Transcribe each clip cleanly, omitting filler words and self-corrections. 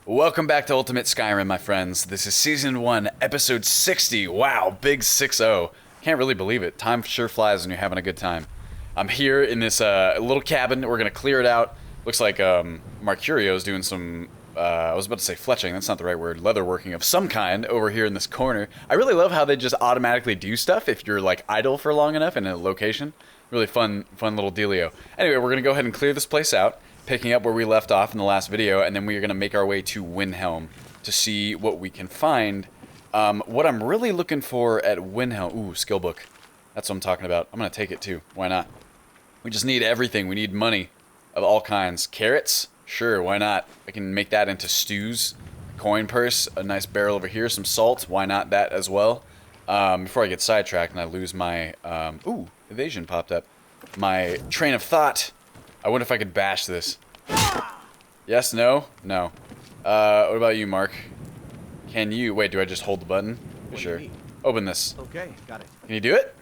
Welcome back to Ultimate Skyrim, my friends. This is Season 1, Episode 60. Wow, big 6-0. Can't really believe it. Time sure flies when you're having a good time. I'm here in this little cabin. We're going to clear it out. Looks like Mercurio's doing some, I was about to say fletching. That's not the right word. Leatherworking of some kind over here in this corner. I really love how they just automatically do stuff if you're like idle for long enough in a location. Really fun little dealio. Anyway, we're going to go ahead and clear this place out, picking up where we left off in the last video, and then we are going to make our way to Windhelm to see what we can find. What I'm really looking for at Windhelm... Ooh, skill book. That's what I'm talking about. I'm going to take it too. Why not? We just need everything. We need money of all kinds. Carrots? Sure, why not? I can make that into stews. A coin purse, a nice barrel over here, some salt. Why not that as well? Before I get sidetracked and I lose my... ooh, evasion popped up. My train of thought. I wonder if I could bash this. Yes, no? No. What about you, Mark? Can you... Wait, do I just hold the button? Sure. Open this. Okay, got it. Can you do it?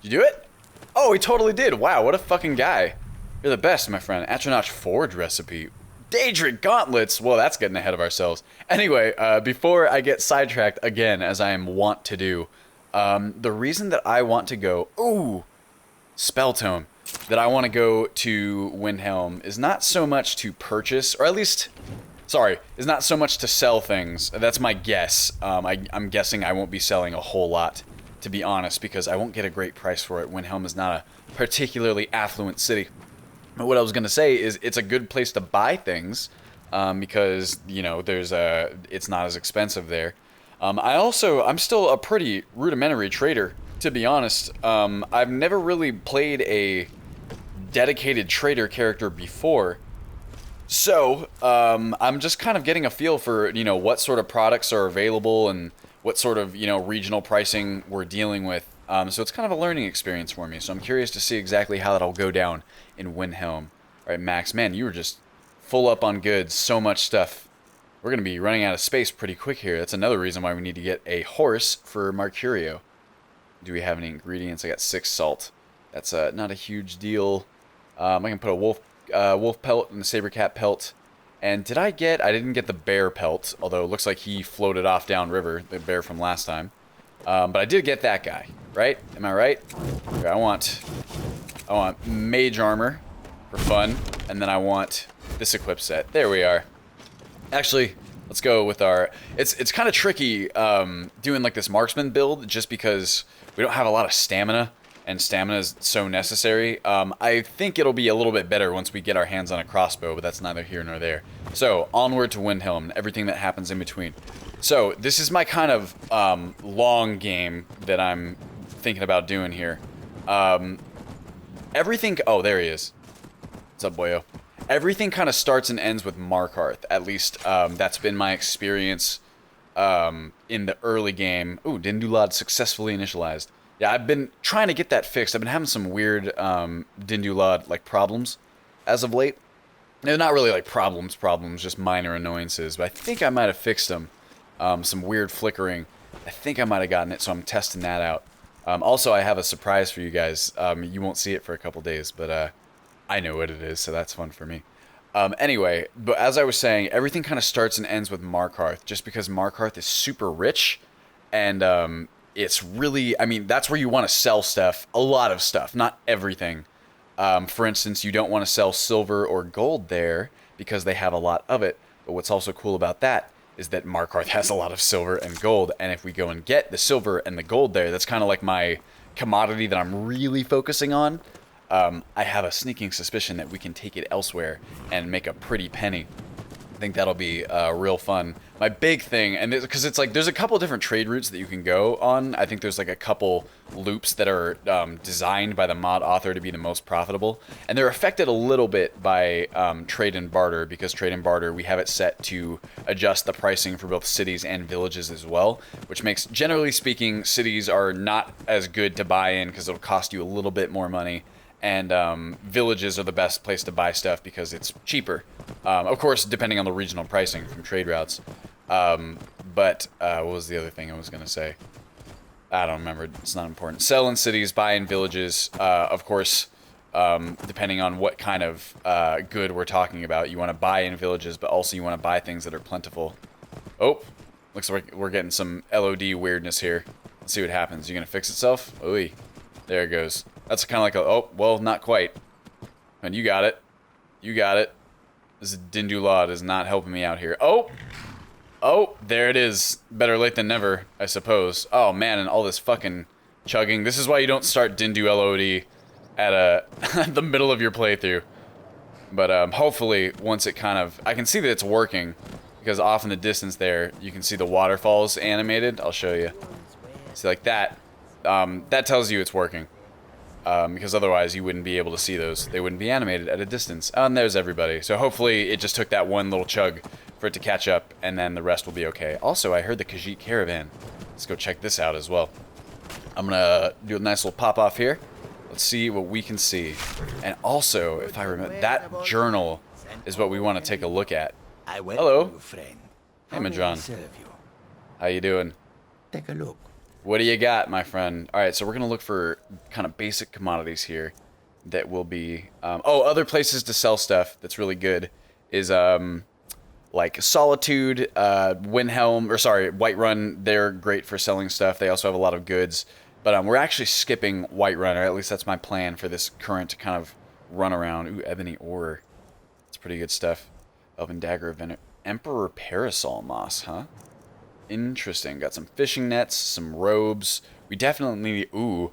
Did you do it? Oh, he totally did. Wow, what a fucking guy. You're the best, my friend. Atronach Forge recipe. Daedric gauntlets. Well, that's getting ahead of ourselves. Anyway, before I get sidetracked again, as I am wont to do, the reason that I want to go... Ooh! Spell tome. That I want to go to Windhelm is not so much to purchase, or at least... Sorry, is not so much to sell things. That's my guess. I'm guessing I won't be selling a whole lot, to be honest, because I won't get a great price for it. Windhelm is not a particularly affluent city. But what I was going to say is it's a good place to buy things, because, you know, it's not as expensive there. I'm still a pretty rudimentary trader, to be honest. I've never really played a dedicated trader character before. So, I'm just kind of getting a feel for, you know, what sort of products are available and what sort of, you know, regional pricing we're dealing with. So it's kind of a learning experience for me. So I'm curious to see exactly how that'll go down in Windhelm. All right, Max, man, you were just full up on goods. So much stuff. We're going to be running out of space pretty quick here. That's another reason why we need to get a horse for Mercurio. Do we have any ingredients? I got 6 salt. That's not a huge deal. I can put a wolf pelt and a saber cat pelt. And I didn't get the bear pelt, although it looks like he floated off downriver, the bear from last time. But I did get that guy, right? Am I right? Okay, I want mage armor for fun, and then I want this equip set. There we are. Actually, let's go with our... It's kind of tricky doing like this marksman build, just because we don't have a lot of stamina, and stamina is so necessary. I think it'll be a little bit better once we get our hands on a crossbow, but that's neither here nor there. So, onward to Windhelm, and everything that happens in between. So, this is my kind of long game that I'm thinking about doing here. Everything... Oh, there he is. What's up, boyo? Everything kind of starts and ends with Markarth. At least, that's been my experience in the early game. Ooh, Dindulad successfully initialized. Yeah, I've been trying to get that fixed. I've been having some weird Dindulad, like, problems as of late. They're not really, like, problems, just minor annoyances. But I think I might have fixed them. Some weird flickering. I think I might have gotten it, so I'm testing that out. Also, I have a surprise for you guys. You won't see it for a couple days, but I know what it is, so that's fun for me. Anyway, but as I was saying, everything kind of starts and ends with Markarth, just because Markarth is super rich, and it's really, I mean, that's where you want to sell stuff, a lot of stuff, not everything. For instance, you don't want to sell silver or gold there, because they have a lot of it, but what's also cool about that is that Markarth has a lot of silver and gold, and if we go and get the silver and the gold there, that's kind of like my commodity that I'm really focusing on. I have a sneaking suspicion that we can take it elsewhere and make a pretty penny. I think that'll be real fun. My big thing, and because it's like there's a couple different trade routes that you can go on. I think there's like a couple loops that are designed by the mod author to be the most profitable, and they're affected a little bit by trade and barter, because trade and barter, we have it set to adjust the pricing for both cities and villages as well, which makes, generally speaking, cities are not as good to buy in because it'll cost you a little bit more money. And villages are the best place to buy stuff because it's cheaper. Of course, depending on the regional pricing from trade routes. But what was the other thing I was going to say? I don't remember. It's not important. Sell in cities, buy in villages. Of course, depending on what kind of good we're talking about. You want to buy in villages, but also you want to buy things that are plentiful. Oh, looks like we're getting some LOD weirdness here. Let's see what happens. You gonna fix itself? Ooh, there it goes. That's kind of like a, oh, well, not quite. And you got it. You got it. This Dindulad is not helping me out here. Oh! Oh, there it is. Better late than never, I suppose. Oh, man, and all this fucking chugging. This is why you don't start Dindu LOD at the middle of your playthrough. But hopefully, once it kind of... I can see that it's working, because off in the distance there, you can see the waterfalls animated. I'll show you. See, like that. That tells you it's working. Because otherwise, you wouldn't be able to see those. They wouldn't be animated at a distance. Oh, and there's everybody. So hopefully, it just took that one little chug for it to catch up, and then the rest will be okay. Also, I heard the Kajiit caravan. Let's go check this out as well. I'm gonna do a nice little pop off here. Let's see what we can see. And also, if I remember, that journal is what we want to take a look at. Hello. Hey, Madron. How you doing? Take a look. What do you got, my friend? All right, so we're gonna look for kind of basic commodities here that will be. Oh, other places to sell stuff that's really good is like Solitude, Windhelm, or sorry, Whiterun. They're great for selling stuff. They also have a lot of goods. But we're actually skipping Whiterun, or at least that's my plan for this current kind of run around. Ooh, Ebony Ore. That's pretty good stuff. Elven Dagger of Emperor Parasol Moss, huh? Interesting. Got some fishing nets, some robes. We definitely need, ooh,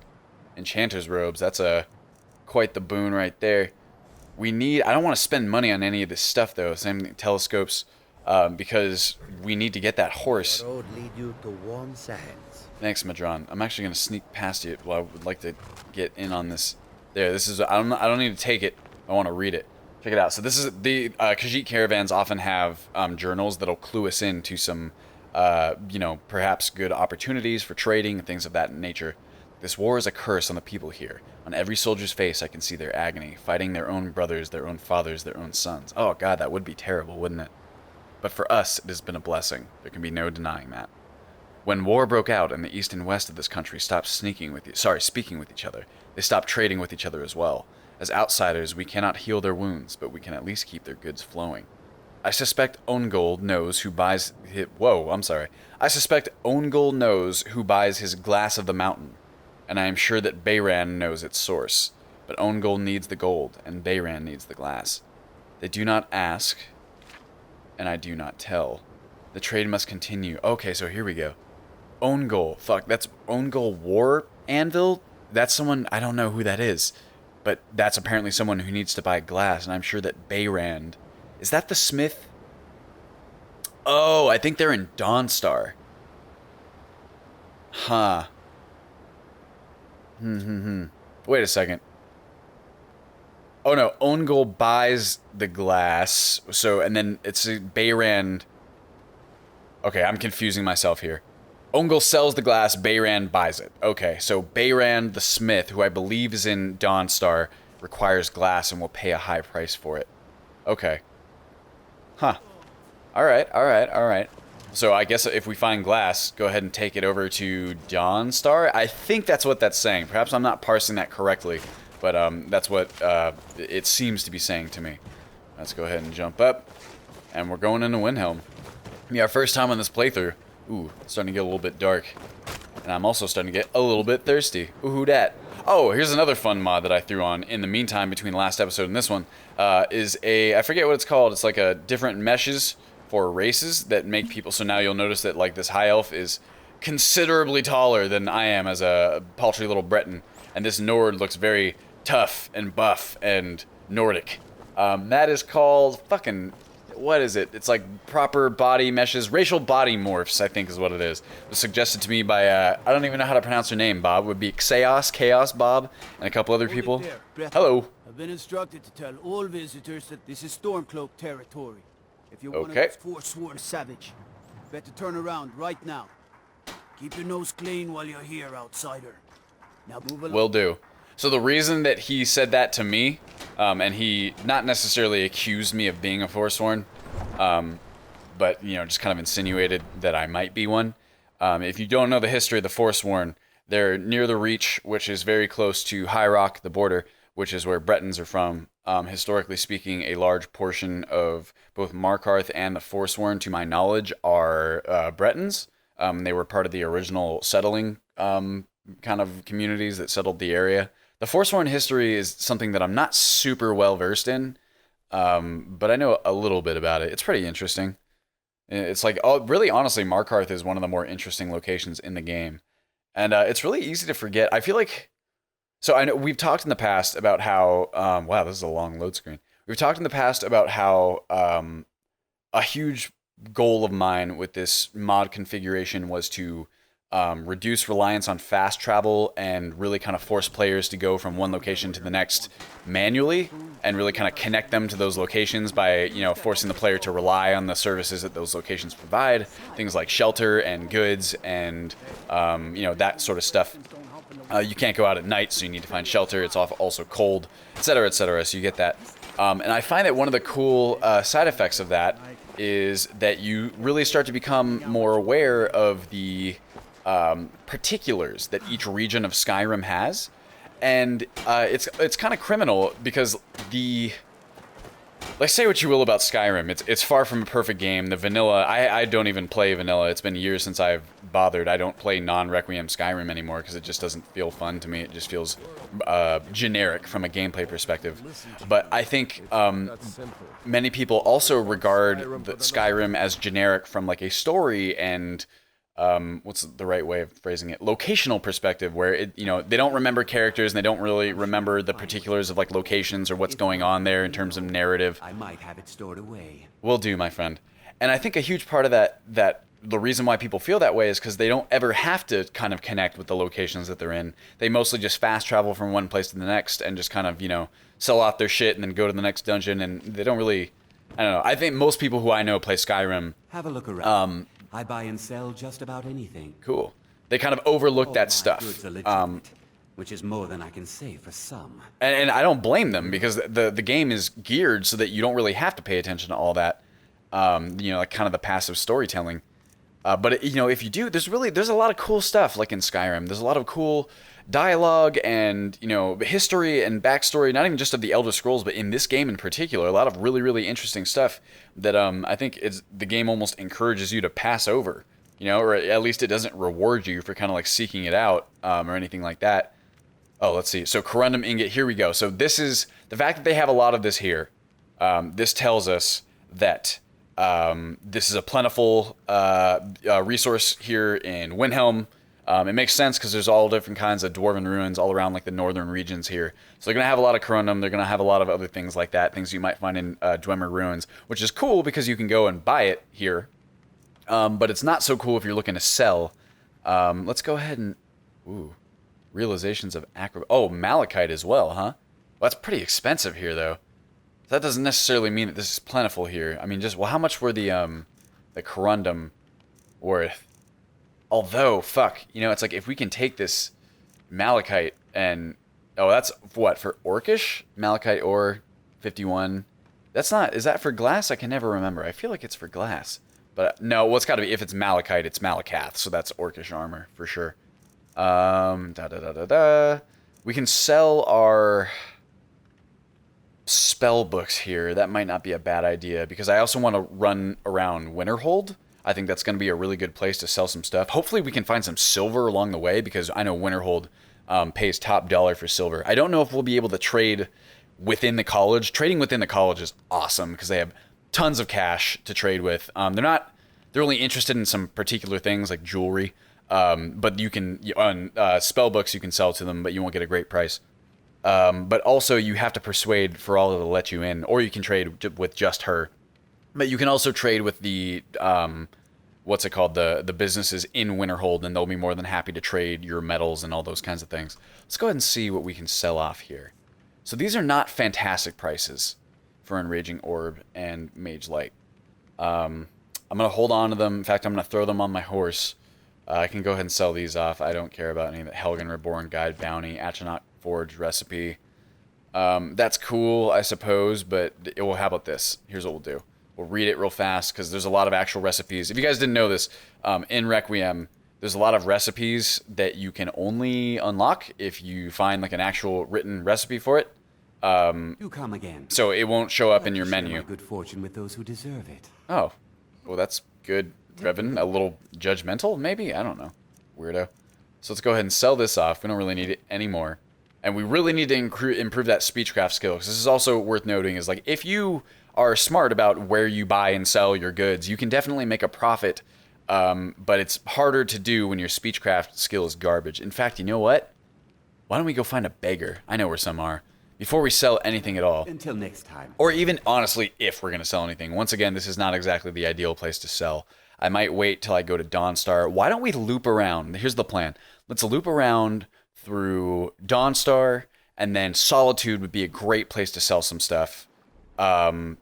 Enchanter's robes. That's quite the boon right there. We need, I don't want to spend money on any of this stuff though. Same thing, telescopes, because we need to get that horse. The road lead you to warm sands. Thanks, Madron. I'm actually going to sneak past you. Well, I would like to get in on this. There, this is, I don't need to take it. I want to read it. Check it out. So this is, the Kajiit caravans often have journals that'll clue us into some, you know, perhaps good opportunities for trading and things of that nature. This war is a curse on the people here. On every soldier's face I can see their agony, fighting their own brothers, their own fathers, their own sons. Oh god, that would be terrible, wouldn't it? But for us, it has been a blessing. There can be no denying that. When war broke out and the east and west of this country stopped speaking with each other, they stopped trading with each other as well. As outsiders, we cannot heal their wounds, but we can at least keep their goods flowing. I suspect Ongold knows who buys his... Whoa, I'm sorry. I suspect Ongold knows who buys his glass of the mountain, and I am sure that Bayran knows its source. But Ongold needs the gold, and Bayran needs the glass. They do not ask, and I do not tell. The trade must continue. Okay, so here we go. Ongold. Fuck, that's Ongold War Anvil? That's someone... I don't know who that is. But that's apparently someone who needs to buy glass, and I'm sure that Bayrand... Is that the smith? Oh, I think they're in Dawnstar. Huh. Wait a second. Oh no, Ongol buys the glass. So, and then it's Bayrand. Okay, I'm confusing myself here. Ongol sells the glass, Bayrand buys it. Okay, so Bayrand the smith, who I believe is in Dawnstar, requires glass and will pay a high price for it. Okay. Huh. Alright. So I guess if we find glass, go ahead and take it over to Dawnstar. I think that's what that's saying. Perhaps I'm not parsing that correctly, but that's what it seems to be saying to me. Let's go ahead and jump up, and we're going into Windhelm. Yeah, our first time on this playthrough. Ooh, it's starting to get a little bit dark. And I'm also starting to get a little bit thirsty. Ooh, who dat? Oh, here's another fun mod that I threw on in the meantime between last episode and this one. Is a, I forget what it's called. It's like a different meshes for races that make people, so now you'll notice that like this high elf is considerably taller than I am as a paltry little Breton. And this Nord looks very tough and buff and Nordic. That is called fucking... What is it? It's like proper body meshes, racial body morphs, I think is what it is. It was suggested to me by, I don't even know how to pronounce her name, Bob. It would be Chaos Bob, and a couple other people. Hello. I've been instructed to tell all visitors that this is Stormcloak territory. If you're one of those forsworn savage, better turn around right now. Keep your nose clean while you're here, outsider. Now move along. Will do. So the reason that he said that to me, and he not necessarily accused me of being a Forsworn, but, you know, just kind of insinuated that I might be one. If you don't know the history of the Forsworn, they're near the Reach, which is very close to High Rock, the border, which is where Bretons are from. Historically speaking, a large portion of both Markarth and the Forsworn, to my knowledge, are Bretons. They were part of the original settling kind of communities that settled the area. The Forsworn history is something that I'm not super well versed in, but I know a little bit about it. It's pretty interesting. It's like, oh, really, honestly, Markarth is one of the more interesting locations in the game. And it's really easy to forget. I feel like, so I know we've talked in the past about how, wow, this is a long load screen. We've talked in the past about how a huge goal of mine with this mod configuration was to reduce reliance on fast travel and really kind of force players to go from one location to the next manually and really kind of connect them to those locations by, you know, forcing the player to rely on the services that those locations provide, things like shelter and goods and, you know, that sort of stuff. You can't go out at night, so you need to find shelter. It's also cold, etc., etc., so you get that. And I find that one of the cool side effects of that is that you really start to become more aware of the particulars that each region of Skyrim has, and it's kind of criminal because like, say what you will about Skyrim, it's far from a perfect game. The vanilla, I don't even play vanilla. It's been years since I've bothered. I don't play non-Requiem Skyrim anymore because it just doesn't feel fun to me. It just feels generic from a gameplay perspective. But I think many people also regard Skyrim as generic from like a story and what's the right way of phrasing it? Locational perspective, where it, you know, they don't remember characters and they don't really remember the particulars of like locations or what's going on there in terms of narrative. I might have it stored away. Will do, my friend. And I think a huge part of that the reason why people feel that way is because they don't ever have to kind of connect with the locations that they're in. They mostly just fast travel from one place to the next and just kind of, you know, sell off their shit and then go to the next dungeon, and they don't really, I don't know. I think most people who I know play Skyrim. Have a look around. I buy and sell just about anything. Cool. They kind of overlook that stuff. Goods are legitimate, which is more than I can say for some. And I don't blame them because the game is geared so that you don't really have to pay attention to all that, you know, like kind of the passive storytelling. But you know, if you do, there's a lot of cool stuff like in Skyrim. There's a lot of cool dialogue and, you know, history and backstory, not even just of the Elder Scrolls, but in this game in particular, a lot of really, really interesting stuff that I think the game almost encourages you to pass over, you know, or at least it doesn't reward you for kind of like seeking it out or anything like that. Oh, let's see. So Corundum Ingot, here we go. So this is, the fact that they have a lot of this here, this tells us that this is a plentiful resource here in Windhelm. It makes sense because there's all different kinds of dwarven ruins all around like the northern regions here. So they're going to have a lot of Corundum. They're going to have a lot of other things like that, things you might find in Dwemer ruins, which is cool because you can go and buy it here. But it's not so cool if you're looking to sell. Let's go ahead and... Ooh. Realizations of Oh, Malachite as well, huh? Well, that's pretty expensive here, though. That doesn't necessarily mean that this is plentiful here. I mean, just... Well, how much were the Corundum worth? Although, fuck, you know, it's like if we can take this Malachite and... Oh, that's what, for Orcish? Malachite ore, 51. That's not... Is that for glass? I can never remember. I feel like it's for glass. But no, well, it's got to be... If it's Malachite, it's Malacath, so that's Orcish armor, for sure. We can sell our spell books here. That might not be a bad idea, because I also want to run around Winterhold. I think that's going to be a really good place to sell some stuff. Hopefully we can find some silver along the way, because I know Winterhold pays top dollar for silver. I don't know if we'll be able to trade within the college. Trading within the college is awesome, because they have tons of cash to trade with. They're only interested in some particular things, like jewelry. But you can, on spell books, you can sell to them, but you won't get a great price. But also, you have to persuade Feralda to let you in, or you can trade with just her. But you can also trade with the, what's it called, the businesses in Winterhold, and they'll be more than happy to trade your metals and all those kinds of things. Let's go ahead and see what we can sell off here. So these are not fantastic prices for Enraging Orb and Mage Light. I'm going to hold on to them. In fact, I'm going to throw them on my horse. I can go ahead and sell these off. I don't care about any of the Helgen Reborn Guide, Bounty, Atronach Forge Recipe. That's cool, I suppose, but well, how about this? Here's what we'll do. We'll read it real fast, because there's a lot of actual recipes. If you guys didn't know this, in Requiem, there's a lot of recipes that you can only unlock if you find like an actual written recipe for it. You come again. So it won't show up in your menu. My good fortune with those who deserve it. Oh, well, that's good, Revan. A little judgmental, maybe? I don't know. Weirdo. So let's go ahead and sell this off. We don't really need it anymore. And we really need to improve that speechcraft skill. Because this is also worth noting is, like, if you are smart about where you buy and sell your goods, you can definitely make a profit. But it's harder to do when your speechcraft skill is garbage. In fact, you know what? Why don't we go find a beggar? I know where some are. Before we sell anything at all. Until next time. Or even, honestly, if we're going to sell anything. Once again, this is not exactly the ideal place to sell. I might wait till I go to Dawnstar. Why don't we loop around? Here's the plan. Let's loop around through Dawnstar, and then Solitude would be a great place to sell some stuff. I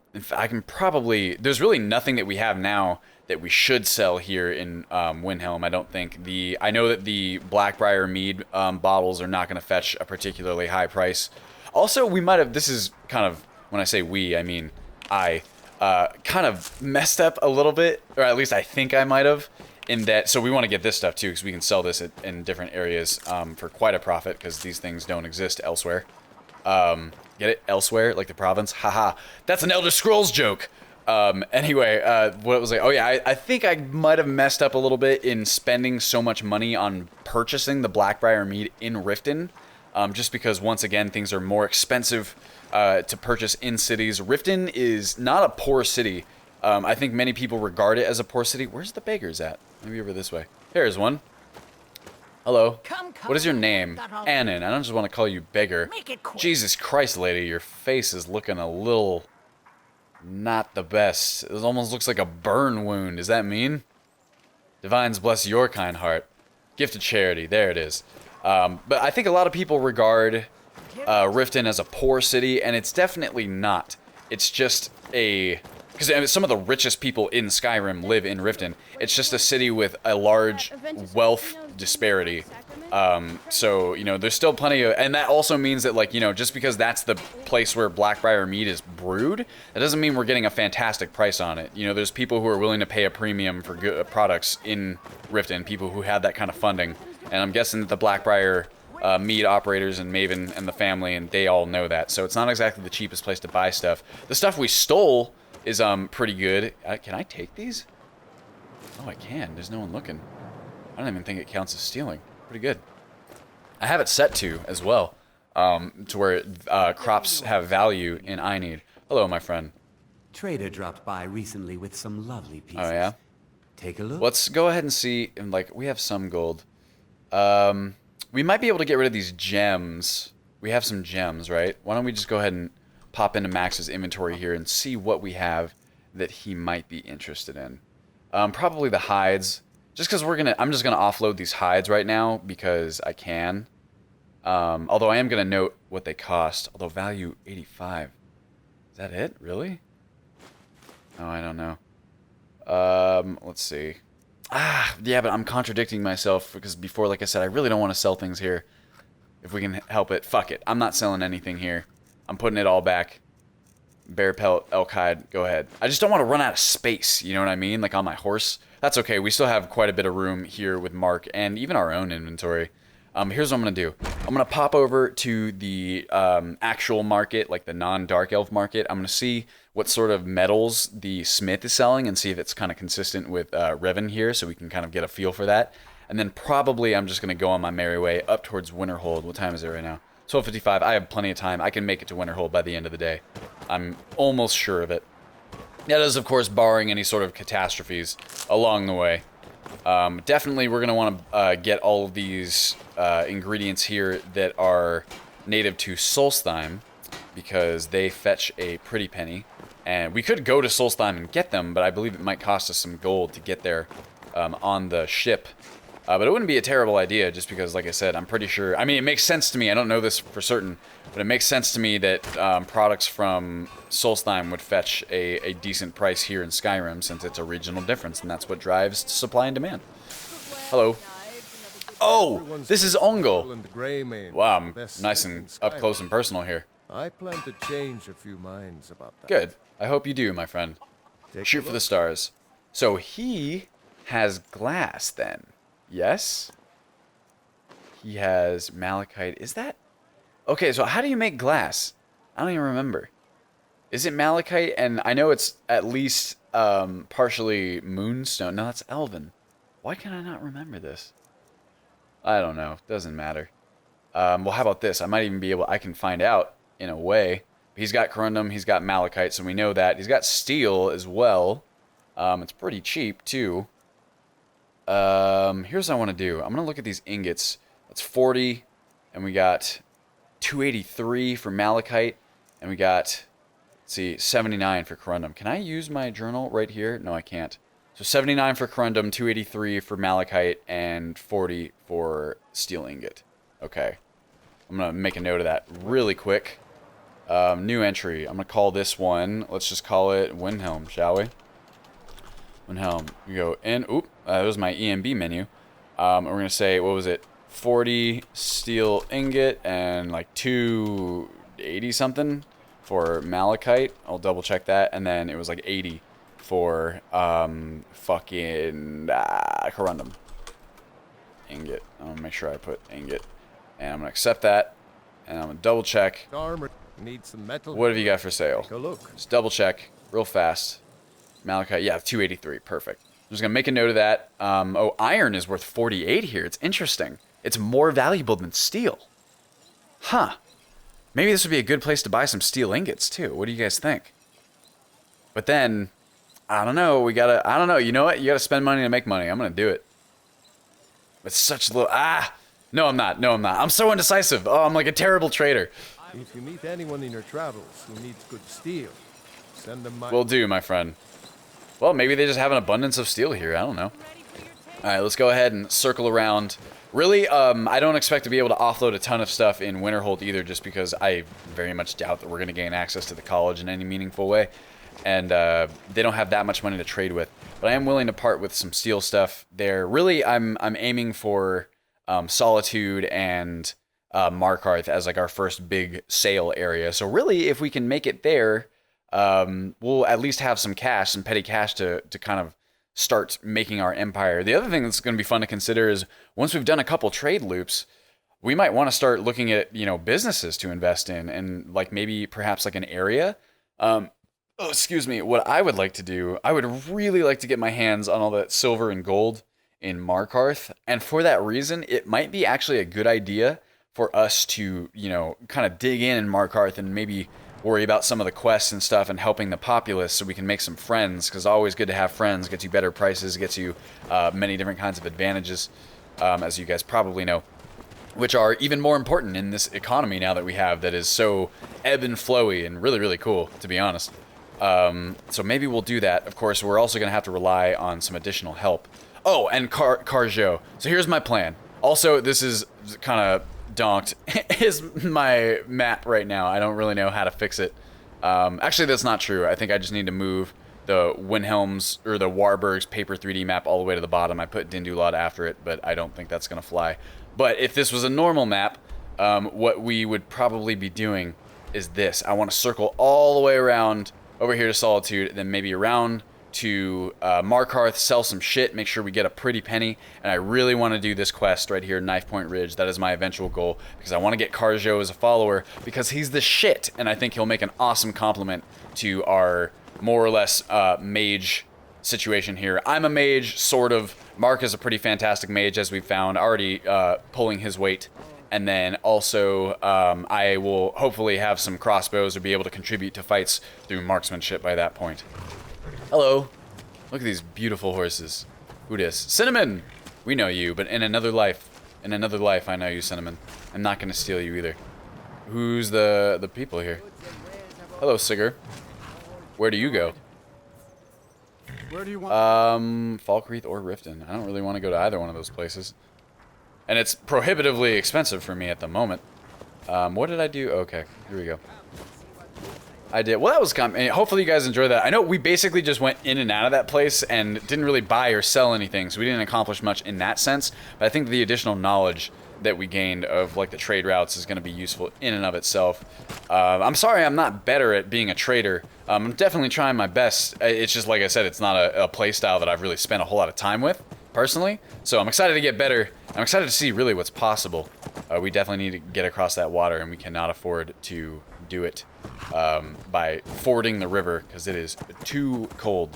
can probably... There's really nothing that we have now that we should sell here in Windhelm, I don't think. I know that the Blackbriar mead bottles are not going to fetch a particularly high price. Also, we might have... This is kind of... When I say we, I mean I... kind of messed up a little bit, or at least I think I might have, in that... So we want to get this stuff, too, because we can sell this in different areas for quite a profit, because these things don't exist elsewhere. Get it? Elsewhere? Like the province? Haha. That's an Elder Scrolls joke! Anyway, what was I... Oh, yeah, I think I might have messed up a little bit in spending so much money on purchasing the Blackbriar mead in Riften, just because, once again, things are more expensive to purchase in cities. Riften is not a poor city. I think many people regard it as a poor city. Where's the beggars at? Maybe over this way. Here's one. Hello. What is your name? Annan. I don't just want to call you beggar. Jesus Christ, lady, your face is looking a little... not the best. It almost looks like a burn wound. Does that mean? Divines bless your kind heart. Gift of charity. There it is. But I think a lot of people regard Riften as a poor city, and it's definitely not. It's just a... Because some of the richest people in Skyrim live in Riften. It's just a city with a large wealth disparity. So, you know, there's still plenty of... And that also means that, like, you know, just because that's the place where Blackbriar mead is brewed, that doesn't mean we're getting a fantastic price on it. You know, there's people who are willing to pay a premium for good products in Riften, people who have that kind of funding. And I'm guessing that the Blackbriar mead operators and Maven and the family, and they all know that. So it's not exactly the cheapest place to buy stuff. The stuff we stole is pretty good. Can I take these? Oh, I can. There's no one looking. I don't even think it counts as stealing. Pretty good. I have it set to as well, to where crops have value in I need. Hello, my friend. Trader dropped by recently with some lovely pieces. Oh, yeah? Take a look. Let's go ahead and see. And, like, we have some gold. We might be able to get rid of these gems. We have some gems, right? Why don't we just go ahead and pop into Max's inventory here and see what we have that he might be interested in. Probably the hides. Just because I'm just gonna offload these hides right now because I can. Although I am gonna note what they cost. Although value 85. Is that it? Really? Oh, I don't know. Let's see. Yeah, but I'm contradicting myself because before, like I said, I really don't want to sell things here. If we can help it. Fuck it. I'm not selling anything here. I'm putting it all back. Bear pelt, elk hide, go ahead. I just don't want to run out of space, you know what I mean? Like on my horse. That's okay. We still have quite a bit of room here with Mark and even our own inventory. Here's what I'm going to do. I'm going to pop over to the actual market, like the non-Dark Elf market. I'm going to see what sort of metals the smith is selling and see if it's kind of consistent with Revan here, so we can kind of get a feel for that. And then probably I'm just going to go on my merry way up towards Winterhold. What time is it right now? 12:55. I have plenty of time. I can make it to Winterhold by the end of the day. I'm almost sure of it. That is, of course, barring any sort of catastrophes along the way. Definitely, we're going to want to get all of these ingredients here that are native to Solstheim, because they fetch a pretty penny. And we could go to Solstheim and get them, but I believe it might cost us some gold to get there on the ship. But it wouldn't be a terrible idea, just because, like I said, I'm pretty sure... I mean, it makes sense to me. I don't know this for certain, but it makes sense to me that products from Solstheim would fetch a decent price here in Skyrim, since it's a regional difference, and that's what drives supply and demand. Hello. Oh, this is Ongol. Wow, I'm nice and up close and personal here. I plan to change a few minds about that. Good. I hope you do, my friend. Shoot for the stars. So he has glass, then. Yes? He has malachite. Is that... Okay, so how do you make glass? I don't even remember. Is it malachite? And I know it's at least partially moonstone. No, that's elven. Why can I not remember this? I don't know. Doesn't matter. Well, how about this? I might even be able... I can find out in a way. He's got corundum. He's got malachite, so we know that. He's got steel as well. It's pretty cheap, too. Here's what I want to do. I'm going to look at these ingots. That's 40, and we got 283 for malachite, and we got... see, 79 for corundum. Can I use my journal right here? No, I can't. So 79 for corundum, 283 for malachite, and 40 for steel ingot. Okay. I'm going to make a note of that really quick. New entry. I'm going to call this one, let's just call it Windhelm, shall we? Windhelm. You go in. Oop, that was my EMB menu. We're going to say, what was it? 40 steel ingot and like 280 something for malachite. I'll double check that. And then it was like 80 for fucking corundum. Ingot. I'm going to make sure I put ingot. And I'm going to accept that. And I'm going to double check. Armor needs some metal. What have you got for sale? Take a look. Just double check real fast. Malachite. Yeah, 283. Perfect. I'm just going to make a note of that. Oh, iron is worth 48 here. It's interesting. It's more valuable than steel. Huh. Maybe this would be a good place to buy some steel ingots, too. What do you guys think? But then, I don't know. We gotta, I don't know. You know what? You gotta spend money to make money. I'm gonna do it. It's such a little, no, I'm not. No, I'm not. I'm so indecisive. Oh, I'm like a terrible trader. If you meet anyone in your travels who needs good steel, send them my... Will do, my friend. Well, maybe they just have an abundance of steel here. I don't know. All right, let's go ahead and circle around. Really, I don't expect to be able to offload a ton of stuff in Winterhold either, just because I very much doubt that we're going to gain access to the college in any meaningful way. And they don't have that much money to trade with. But I am willing to part with some steel stuff there. Really, I'm aiming for Solitude and Markarth as like our first big sale area. So really, if we can make it there, we'll at least have some cash, some petty cash to kind of start making our empire. The other thing that's going to be fun to consider is once we've done a couple trade loops, we might want to start looking at, you know, businesses to invest in and like maybe perhaps like an area. Excuse me. What I would like to do, I would really like to get my hands on all that silver and gold in Markarth. And for that reason, it might be actually a good idea for us to, you know, kind of dig in Markarth and maybe worry about some of the quests and stuff and helping the populace so we can make some friends, because always good to have friends. Gets you better prices, gets you many different kinds of advantages, as you guys probably know, which are even more important in this economy now that we have that is so ebb and flowy and really, really cool, to be honest. So maybe we'll do that. Of course, we're also going to have to rely on some additional help. Oh, and Carjo. So here's my plan. Also, this is kind of donked is my map right now. I don't really know how to fix it. Actually, that's not true. I think I just need to move the Windhelm's or the Warburg's paper 3D map all the way to the bottom. I put Dindulad after it, but I don't think that's going to fly. But if this was a normal map, what we would probably be doing is this. I want to circle all the way around over here to Solitude, then maybe around to Markarth, sell some shit, make sure we get a pretty penny, and I really want to do this quest right here, Knife Point Ridge. That is my eventual goal, because I want to get Carjo as a follower, because he's the shit, and I think he'll make an awesome complement to our more or less mage situation here. I'm a mage, sort of. Mark is a pretty fantastic mage, as we've found, already pulling his weight. And then also, I will hopefully have some crossbows or be able to contribute to fights through marksmanship by that point. Hello. Look at these beautiful horses. Who dis? Cinnamon! We know you, but in another life, I know you, Cinnamon. I'm not going to steal you either. Who's the people here? Hello, Sigurd. Where do you go? Where do you want? Falkreath or Riften. I don't really want to go to either one of those places. And it's prohibitively expensive for me at the moment. What did I do? Okay, here we go. I did. Well, that was hopefully you guys enjoyed that. I know we basically just went in and out of that place and didn't really buy or sell anything, so we didn't accomplish much in that sense. But I think the additional knowledge that we gained of like the trade routes is going to be useful in and of itself. I'm sorry I'm not better at being a trader. I'm definitely trying my best. It's just like I said, it's not a play style that I've really spent a whole lot of time with personally. So I'm excited to get better. I'm excited to see really what's possible. We definitely need to get across that water, and we cannot afford to do it by fording the river, because it is too cold.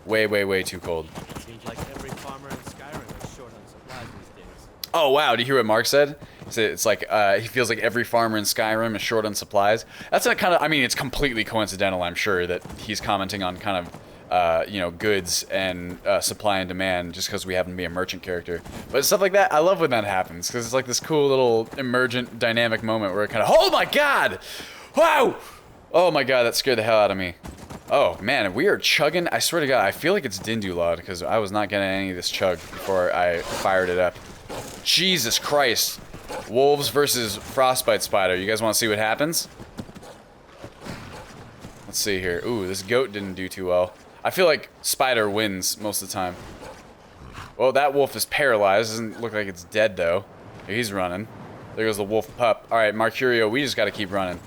Way, way, way too cold. Seems like every farmer in Skyrim is short on supplies these days. Oh, wow. Do you hear what Mark said? He said it's like he feels like every farmer in Skyrim is short on supplies. That's a kind of, I mean, it's completely coincidental, I'm sure, that he's commenting on kind of, you know, goods and supply and demand just because we happen to be a merchant character. But stuff like that, I love when that happens, because it's like this cool little emergent dynamic moment where it kind of, oh my god! Wow! Oh my god, that scared the hell out of me. Oh man, we are chugging. I swear to god, I feel like it's Dindulod, because I was not getting any of this chug before I fired it up. Jesus Christ. Wolves versus frostbite spider. You guys want to see what happens? Let's see here. Ooh, this goat didn't do too well. I feel like spider wins most of the time. Well, that wolf is paralyzed. Doesn't look like it's dead, though. He's running. There goes the wolf pup. All right, Mercurio, we just got to keep running.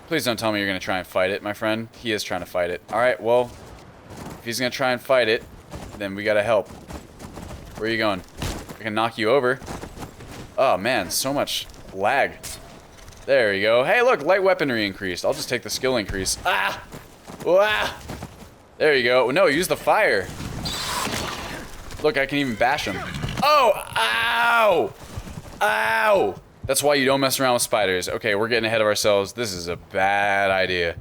Please don't tell me you're going to try and fight it, my friend. He is trying to fight it. All right, well, if he's going to try and fight it, then we got to help. Where are you going? I can knock you over. Oh, man, so much lag. There you go. Hey, look, light weaponry increased. I'll just take the skill increase. Ah! Ah! There you go. No, use the fire. Look, I can even bash him. Oh! Ow! Ow! That's why you don't mess around with spiders. Okay, we're getting ahead of ourselves. This is a bad idea.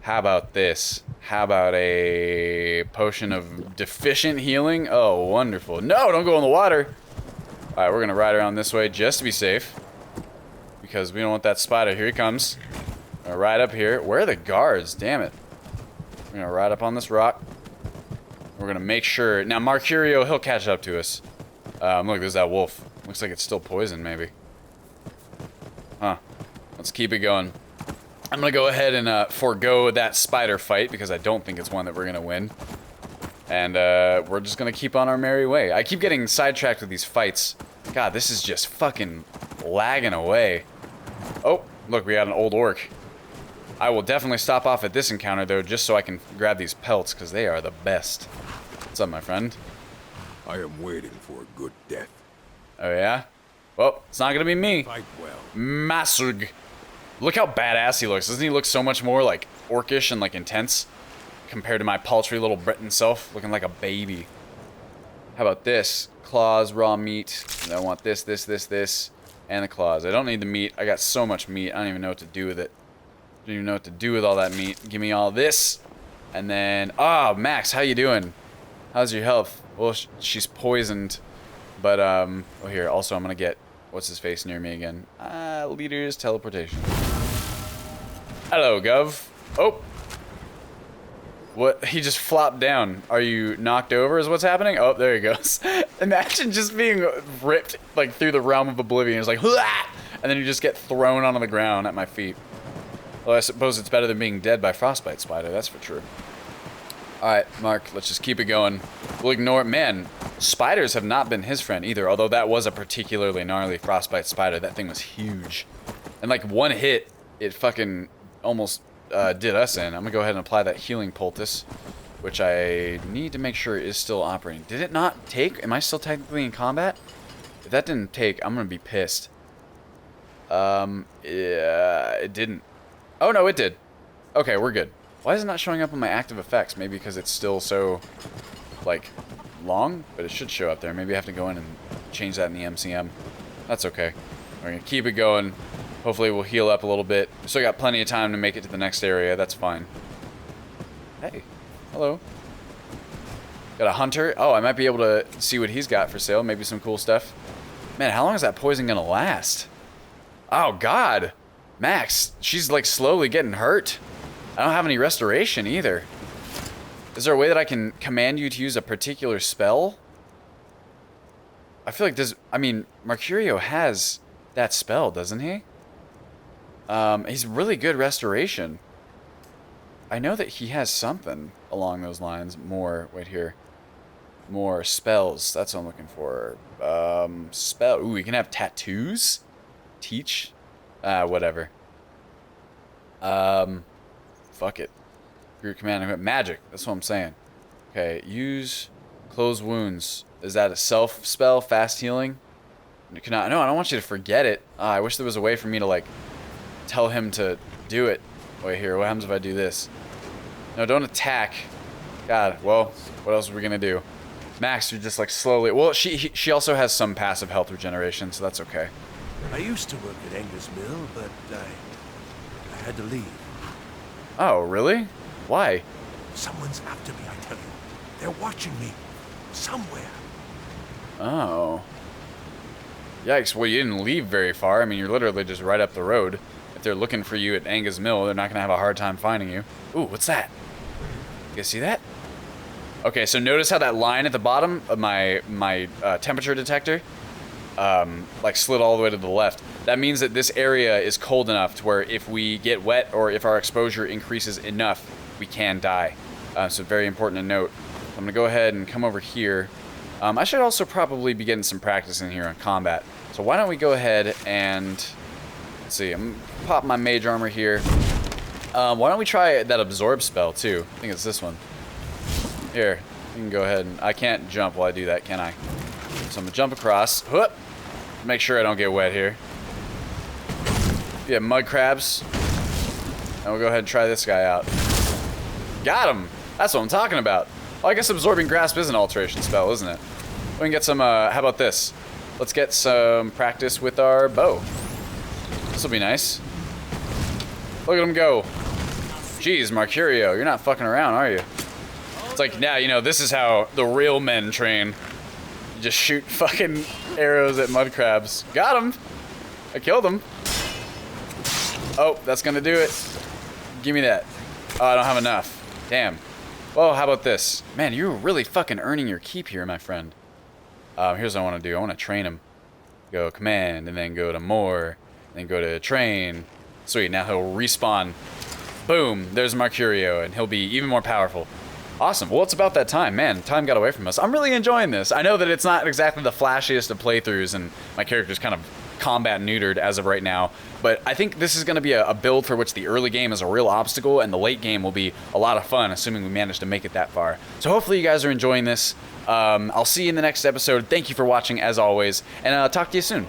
How about this? How about a potion of deficient healing? Oh, wonderful. No, don't go in the water. All right, we're going to ride around this way just to be safe. Because we don't want that spider. Here he comes. Right up here. Where are the guards? Damn it. We're going to ride up on this rock. We're going to make sure. Now, Mercurio, he'll catch up to us. Look, there's that wolf. Looks like it's still poisoned, maybe. Huh. Let's keep it going. I'm going to go ahead and forego that spider fight because I don't think it's one that we're going to win. And we're just going to keep on our merry way. I keep getting sidetracked with these fights. God, this is just fucking lagging away. Oh, look, we got an old orc. I will definitely stop off at this encounter, though, just so I can grab these pelts, because they are the best. What's up, my friend? I am waiting for a good death. Oh, yeah? Well, it's not going to be me. Fight well. Masug. Look how badass he looks. Doesn't he look so much more, like, orcish and, like, intense? Compared to my paltry little Breton self, looking like a baby. How about this? Claws, raw meat. And I want this, and the claws. I don't need the meat. I got so much meat, I don't even know what to do with it. Don't even know what to do with all that meat. Give me all this. And then, oh, Max, how you doing? How's your health? Well, she's poisoned. But, well, here, also, I'm gonna get, what's his face near me again? Leader's teleportation. Hello, Gov. Oh. What? He just flopped down. Are you knocked over is what's happening? Oh, there he goes. Imagine just being ripped, like, through the realm of oblivion. It's like, Hlah! And then you just get thrown onto the ground at my feet. Well, I suppose it's better than being dead by frostbite spider, that's for sure. Alright, Mark, let's just keep it going. We'll ignore it. Man, spiders have not been his friend either, although that was a particularly gnarly frostbite spider. That thing was huge. And like one hit, it fucking almost did us in. I'm gonna go ahead and apply that healing poultice, which I need to make sure is still operating. Did it not take? Am I still technically in combat? If that didn't take, I'm gonna be pissed. Yeah, it didn't. Oh, no, it did. Okay, we're good. Why is it not showing up on my active effects? Maybe because it's still so, like, long? But it should show up there. Maybe I have to go in and change that in the MCM. That's okay. We're going to keep it going. Hopefully we'll heal up a little bit. Still got plenty of time to make it to the next area. That's fine. Hey. Hello. Got a hunter. Oh, I might be able to see what he's got for sale. Maybe some cool stuff. Man, how long is that poison going to last? Oh, God. Max, she's like slowly getting hurt. I don't have any restoration either. Is there a way that I can command you to use a particular spell? I feel like this, I mean, Mercurio has that spell, doesn't he? He's really good restoration. I know that he has something along those lines. More, wait here. More spells, that's what I'm looking for. Spell, ooh, we can have tattoos? Teach? Whatever. Fuck it. Group command, magic, that's what I'm saying. Okay, use close wounds. Is that a self spell, fast healing? You cannot, no, I don't want you to forget it. I wish there was a way for me to, like, tell him to do it. Wait, here, what happens if I do this? No, don't attack. God, well, what else are we gonna do? Max, you're just like slowly... Well, she also has some passive health regeneration, so that's okay. I used to work at Angus Mill, but I had to leave. Oh, really? Why? Someone's after me, I tell you. They're watching me. Somewhere. Oh. Yikes, well, you didn't leave very far. I mean, you're literally just right up the road. If they're looking for you at Angus Mill, they're not going to have a hard time finding you. Ooh, what's that? You guys see that? Okay, so notice how that line at the bottom of my temperature detector like slid all the way to the left. That means that this area is cold enough to where if we get wet or if our exposure increases enough, we can die. So very important to note. I'm gonna go ahead and come over here. I should also probably be getting some practice in here on combat. So why don't we go ahead and, let's see, I'm gonna pop my mage armor here. Why don't we try that absorb spell too? I think it's this one. Here, you can go ahead and, I can't jump while I do that, can I? So I'm gonna jump across. Whoop! Make sure I don't get wet here. Yeah, mud crabs. And we'll go ahead and try this guy out. Got him! That's what I'm talking about. Well, I guess absorbing grasp is an alteration spell, isn't it? We can get some, how about this? Let's get some practice with our bow. This will be nice. Look at him go. Jeez, Mercurio, you're not fucking around, are you? It's like, now, you know, this is how the real men train. You just shoot fucking arrows at mud crabs. Got him! I killed him. Oh, that's gonna do it. Give me that. Oh, I don't have enough. Damn. Well, how about this? Man, you're really fucking earning your keep here, my friend. Here's what I want to do. I want to train him. Go command, and then go to more, and then go to train. Sweet, now he'll respawn. Boom, there's Mercurio, and he'll be even more powerful. Awesome. Well, it's about that time. Man, time got away from us. I'm really enjoying this. I know that it's not exactly the flashiest of playthroughs, and my character's kind of combat neutered as of right now, but I think this is going to be a build for which the early game is a real obstacle, and the late game will be a lot of fun, assuming we manage to make it that far. So hopefully you guys are enjoying this. I'll see you in the next episode. Thank you for watching, as always, and I'll talk to you soon.